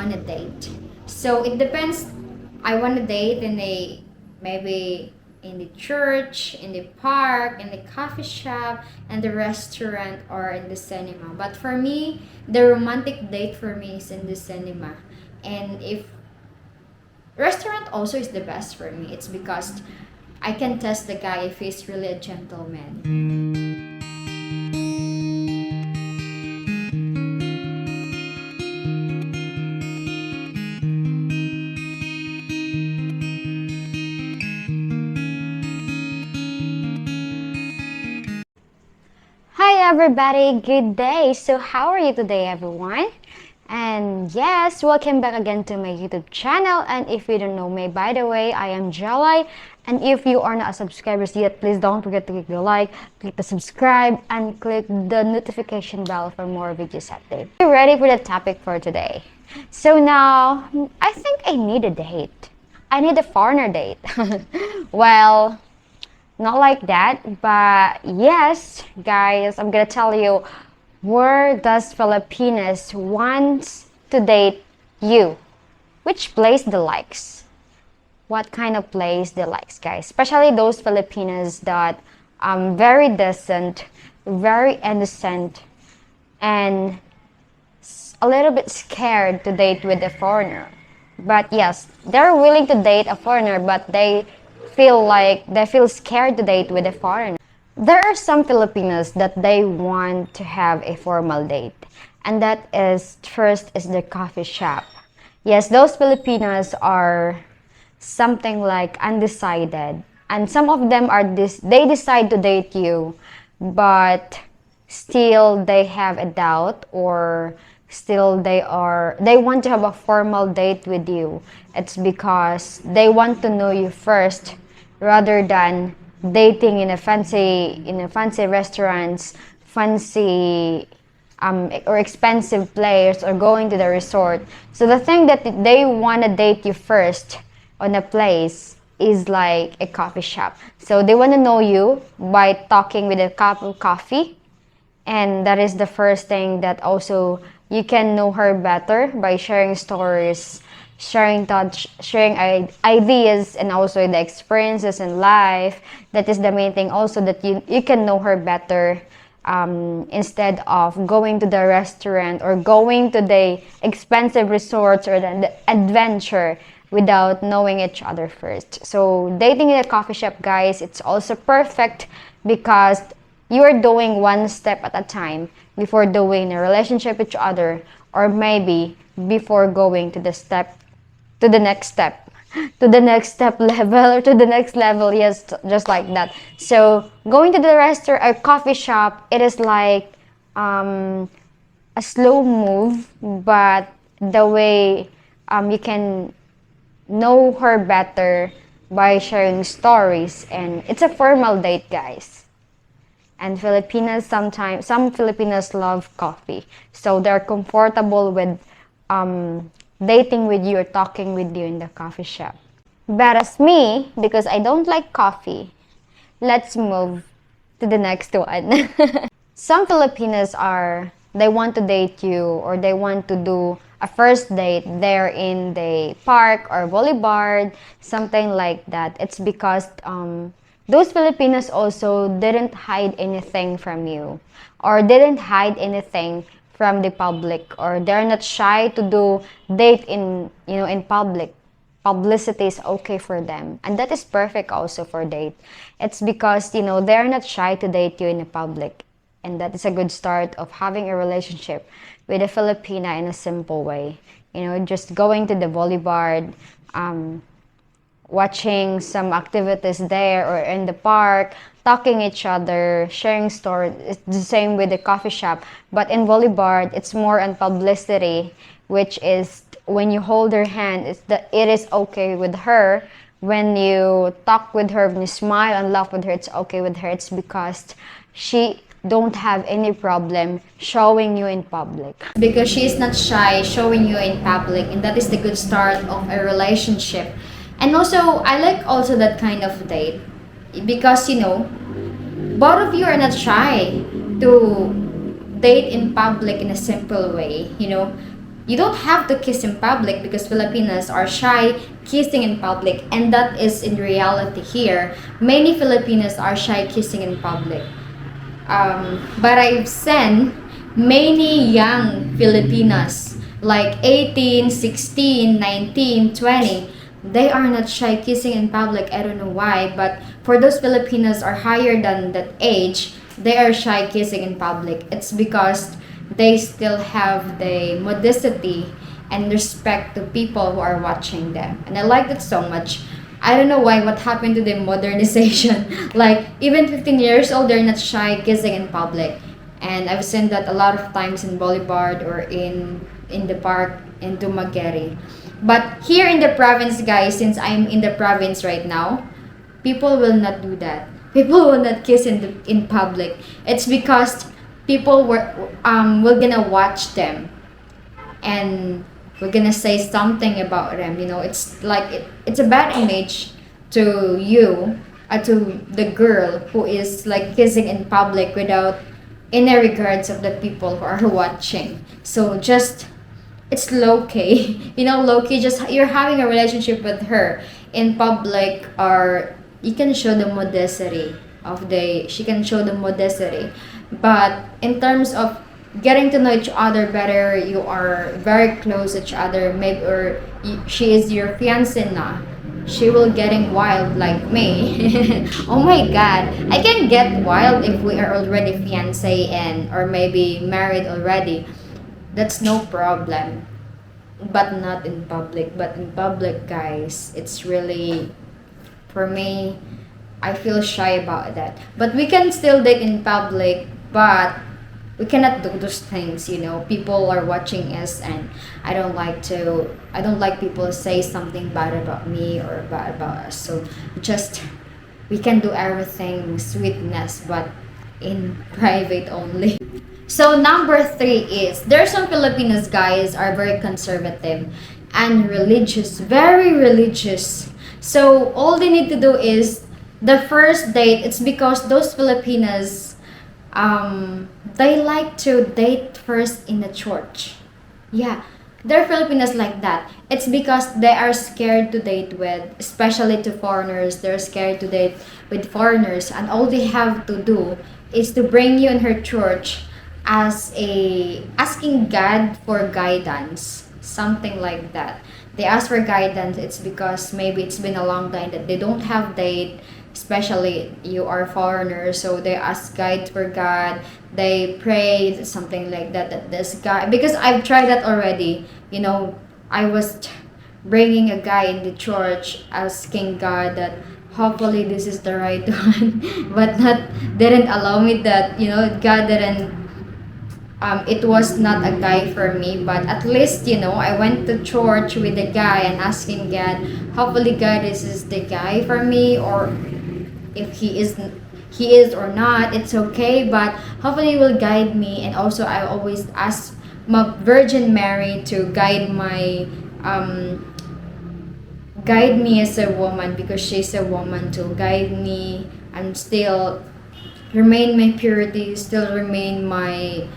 want to date. So it depends. I want to date in a maybe in the church, in the park, in the coffee shop, in the restaurant, or in the cinema. But for me, the romantic date for me is in the cinema. And if restaurant also is the best for me, it's because I can test the guy if he's really a gentleman. Hi everybody, good day. So how are you today everyone? And yes, welcome back again to my YouTube channel. And if you don't know me, by the way, I am Jelly. And if you are not a subscriber yet, please don't forget to click the like, click the subscribe, and click the notification bell for more videos update. Are you ready for the topic for today? So now, I think I need a date. I need a foreigner date. Well, not like that, but yes, guys, I'm gonna tell you where does Filipinas wants to date you? Which place they likes? What kind of place they likes, guys? Especially those Filipinas that very decent, very innocent, and a little bit scared to date with a foreigner. But yes, they're willing to date a foreigner, but they feel scared to date with a foreigner. There are some Filipinos that they want to have a formal date, and that is first is the coffee shop. Yes, those Filipinos are something like undecided, and some of them are they decide to date you, but still they have a doubt, or still they want to have a formal date with you. It's because they want to know you first rather than dating in a fancy restaurants, fancy or expensive place, or going to the resort. So the thing that they want to date you first on a place is like a coffee shop. So they want to know you by talking with a cup of coffee, and that is the first thing that also you can know her better by sharing stories, sharing thoughts, sharing ideas, and also the experiences in life. That is the main thing also, that you can know her better instead of going to the restaurant or going to the expensive resorts or the adventure without knowing each other first. So dating in a coffee shop, guys, it's also perfect because you are doing one step at a time before doing a relationship with each other, or maybe before going to the next step level, or to the next level. Yes, just like that. So going to the restaurant or coffee shop, it is like a slow move, but the way you can know her better by sharing stories, and it's a formal date, guys. And some Filipinos love coffee, so they're comfortable with dating with you or talking with you in the coffee shop. But as me, because I don't like coffee, let's move to the next one. Some Filipinos they want to date you, or they want to do a first date there in the park or boulevard, something like that. It's because those Filipinos also didn't hide anything from you, or didn't hide anything from the public, or they're not shy to do date in public. Publicity is okay for them, and that is perfect also for date. It's because they're not shy to date you in the public, and that is a good start of having a relationship with a Filipina in a simple way. Just going to the boulevard, watching some activities there or in the park, talking each other, sharing stories. It's the same with the coffee shop, but in boulevard, it's more on publicity, which is when you hold her hand, it is okay with her. When you talk with her, when you smile and laugh with her, it's okay with her. It's because she don't have any problem showing you in public. Because she is not shy showing you in public, and that is the good start of a relationship. And also, I like also that kind of date because both of you are not shy to date in public in a simple way. You don't have to kiss in public because Filipinos are shy kissing in public, and that is in reality here. Many Filipinos are shy kissing in public. But I've seen many young Filipinas like 18, 16, 19, 20. They are not shy kissing in public. I don't know why, but for those Filipinos are higher than that age, they are shy kissing in public. It's because they still have the modesty and respect to people who are watching them. And I like that so much. I don't know why, what happened to the modernization. Like, even 15 years old, they're not shy kissing in public. And I've seen that a lot of times in Boulevard or in the park in Dumaguete. But here in the province, guys, since I'm in the province right now, people will not do that. People will not kiss in public. It's because people will gonna watch them, and we're gonna say something about them. You know, it's like it's a bad image to you, to the girl who is like kissing in public without any regards of the people who are watching. So just it's low key, you know, low key. Just you're having a relationship with her in public, or you can show the modesty of the. She can show the modesty, but in terms of getting to know each other better, you are very close to each other. Maybe she is your fiancé na. She will getting wild like me. Oh my god, I can get wild if we are already fiancé and or maybe married already. That's no problem, but not in public. But in public, guys, it's really, for me, I feel shy about that. But we can still date in public, but we cannot do those things, you know. People are watching us, and I don't like people say something bad about me or bad about us. So just we can do everything sweetness, but in private only. So number 3 is, there are some Filipinos, guys, are very conservative and religious, very religious. So all they need to do is the first date. It's because those Filipinos, they like to date first in the church. Yeah, they're Filipinos like that. It's because they are scared to date with, especially to foreigners. They're scared to date with foreigners, and all they have to do is to bring you in her church as a asking God for guidance, something like that. They ask for guidance. It's because maybe it's been a long time that they don't have date, especially you are foreigner, so they ask guide for God. They pray something like that, that this guy, because I've tried that already, you know. I was bringing a guy in the church asking God that hopefully this is the right one, but not didn't allow me that, you know. God didn't, it was not a guy for me, but at least, you know, I went to church with the guy and asking God, hopefully God, this is the guy for me, or if he is or not, it's okay, but hopefully he will guide me. And also I always ask my Virgin Mary to guide me as a woman, because she's a woman, to guide me and still remain my purity, still remain my,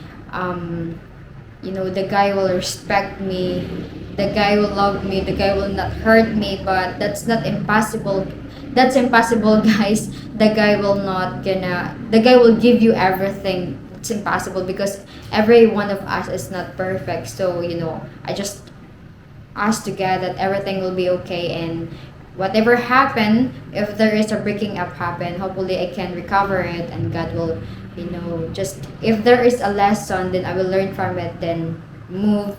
you know, the guy will respect me, the guy will love me, the guy will not hurt me. But that's not impossible. That's impossible, guys. The guy will give you everything. It's impossible because every one of us is not perfect. So, you know, I just ask to God that everything will be okay, and whatever happen, if there is a breaking up happen, hopefully I can recover it, and God will, you know, just if there is a lesson, then I will learn from it, then move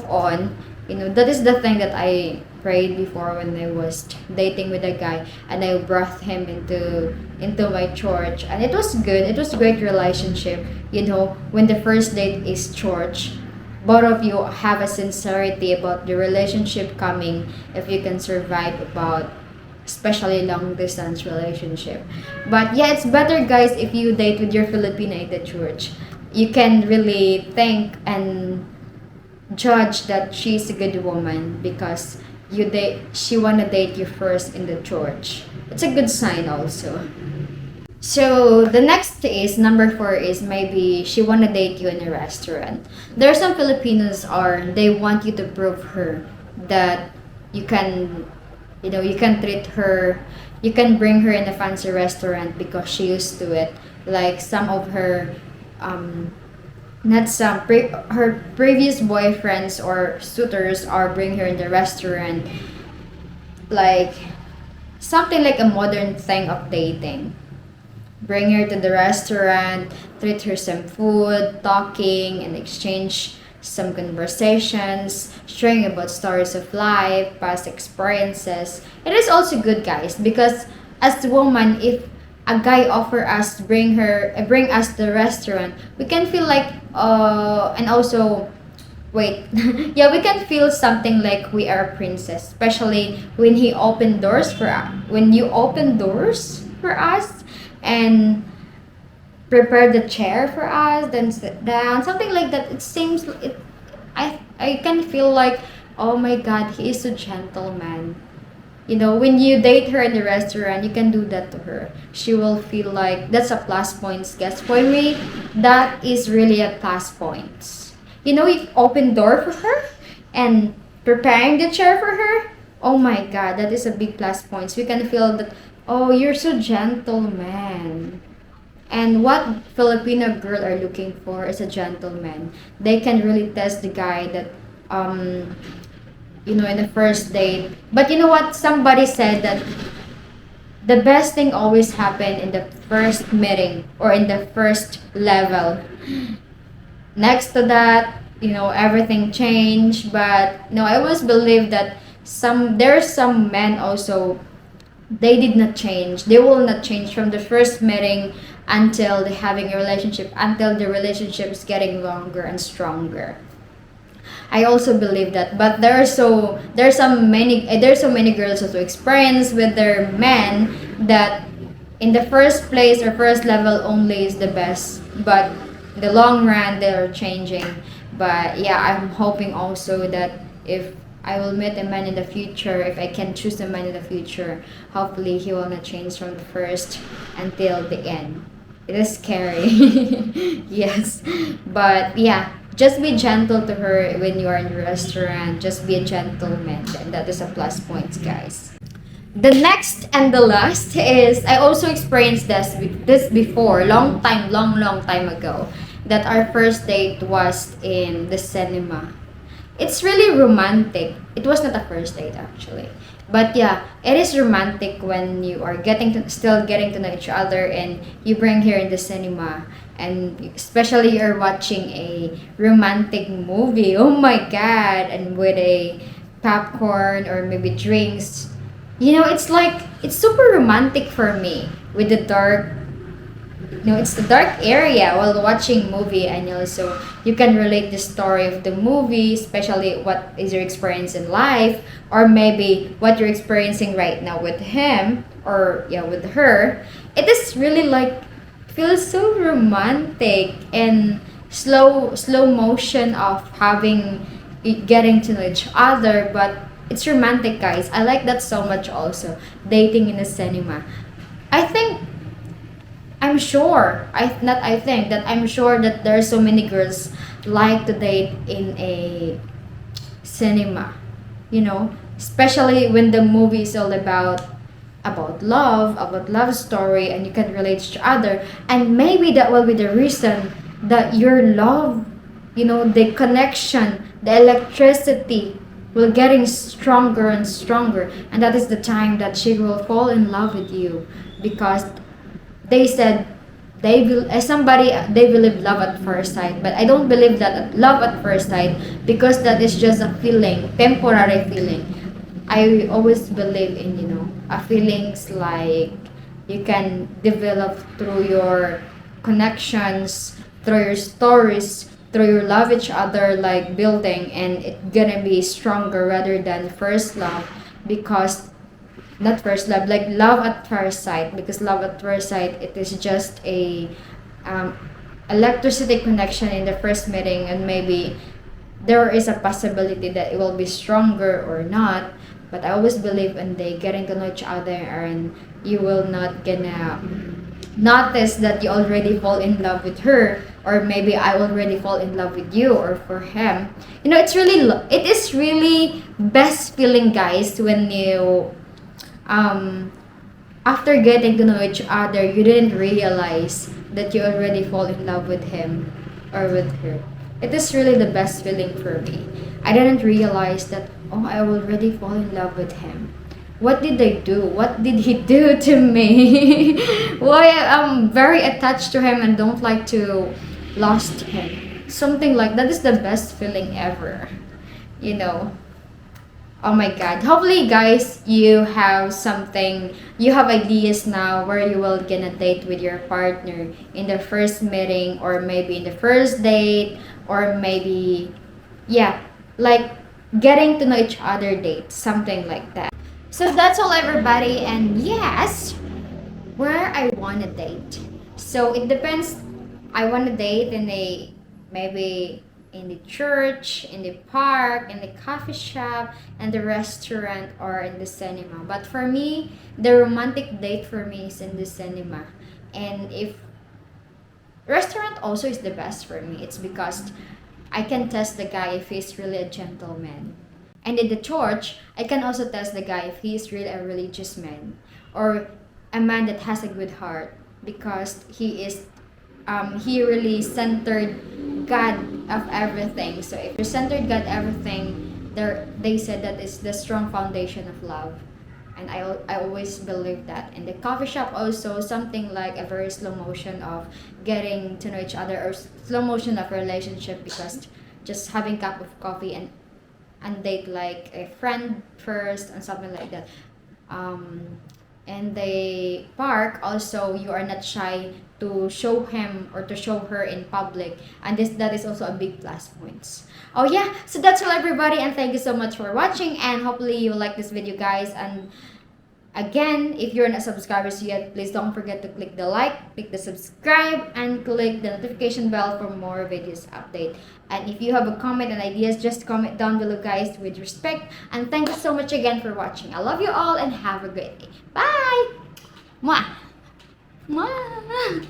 on. You know, that is the thing that I prayed before when I was dating with a guy, and I brought him into my church, and it was good. It was a great relationship. You know, when the first date is church, both of you have a sincerity about the relationship coming, if you can survive about especially long distance relationship. But yeah, it's better, guys, if you date with your Filipina in the church. You can really think and judge that she's a good woman because she wanna date you first in the church. It's a good sign also. So the next is number four is maybe she wanna date you in a restaurant. There are some Filipinos are they want you to prove her that you can, you can treat her, you can bring her in a fancy restaurant because she used to it. Like some of her, um, not some her previous boyfriends or suitors are bring her in the restaurant, like something like a modern thing of dating. Bring her to the restaurant, treat her some food, talking, and exchange some conversations, sharing about stories of life, past experiences. It is also good, guys, because as the woman, if a guy offer us bring us to the restaurant, we can feel like and also wait yeah, we can feel something like we are a princess, especially when he opened doors for us, when you open doors for us and prepare the chair for us, then sit down, something like that. It seems it. I can feel like, oh my God, he is a gentleman. When you date her in the restaurant, you can do that to her. She will feel like that's a plus points. Guess for me, that is really a plus points. If open door for her and preparing the chair for her, oh my God, that is a big plus points. We can feel that, oh, you're so gentleman. And what Filipino girl are looking for is a gentleman. They can really test the guy that, in the first date. But you know what? Somebody said that the best thing always happen in the first meeting or in the first level. Next to that, everything changed. But no, I always believe that there's some men also, they did not change. They will not change from the first meeting until they having a relationship, until the relationship is getting longer and stronger. I also believe that, but there's so many girls also experience with their men that in the first place or first level only is the best, but in the long run they're changing. But yeah, I'm hoping also that if I will meet a man in the future, if I can choose a man in the future, hopefully he will not change from the first until the end. It is scary. Yes. But yeah, just be gentle to her when you are in the restaurant. Just be a gentleman. And that is a plus point, guys. The next and the last is I also experienced this before, long time ago, that our first date was in the cinema. It's really romantic. It was not a first date actually. But yeah, it is romantic when you are still getting to know each other and you bring here in the cinema, and especially you're watching a romantic movie. Oh my God, and with a popcorn or maybe drinks. It's super romantic for me with the dark, it's the dark area while watching movie, and also you can relate the story of the movie, especially what is your experience in life, or maybe what you're experiencing right now with him or yeah with her. It is really like feels so romantic and slow motion of getting to know each other, but it's romantic, guys. I like that so much also, dating in a cinema. I think I'm sure. I'm sure that there are so many girls like to date in a cinema. Especially when the movie is all about love story, and you can relate to each other, and maybe that will be the reason that your love, the connection, the electricity will getting stronger and stronger, and that is the time that she will fall in love with you, because they said they believe love at first sight, but I don't believe that love at first sight, because that is just a feeling, temporary feeling. I always believe in a feelings like you can develop through your connections, through your stories, through your love each other, like building, and it gonna be stronger rather than first love, because not first love, like love at first sight, because love at first sight, it is just a um, electricity connection in the first meeting, and maybe there is a possibility that it will be stronger or not. But I always believe in they getting to know each other, and you will not gonna notice that you already fall in love with her, or maybe I already fall in love with you or for him. It is really best feeling, guys, when you um after getting to know each other, you didn't realize that you already fall in love with him or with her. It is really the best feeling for me. I didn't realize that, oh, I already fall in love with him. What did I do? What did he do to me? Why I'm very attached to him and don't like to lost him. Something like that is the best feeling ever. You know. Oh my god. Hopefully guys, you have ideas now where you will gonna date with your partner in the first meeting, or maybe in the first date, or maybe, yeah, like getting to know each other date, something like that. So that's all, everybody, and yes, where I want to date. So it depends. I want to date in a maybe in the church, in the park, in the coffee shop, and the restaurant, or in the cinema. But for me, the romantic date for me is in the cinema. And if restaurant also is the best for me, it's because I can test the guy if he's really a gentleman. And in the church, I can also test the guy if he's really a religious man, or a man that has a good heart, because he really centered God of everything. So if you centered God everything, they said that is the strong foundation of love. And I always believe that. In the coffee shop also, something like a very slow motion of getting to know each other, or slow motion of relationship, because just having cup of coffee and date like a friend first and something like that. Um, in the park also, you are not shy to show him or to show her in public, and that is also a big plus points. Oh yeah, so that's all, everybody, and thank you so much for watching, and hopefully you like this video, guys. And again, if you're not subscribers yet, please don't forget to click the like, click the subscribe, and click the notification bell for more videos update. And if you have a comment and ideas, just comment down below, guys, with respect. And thank you so much again for watching. I love you all and have a great day. Bye! Mwah! Mwah!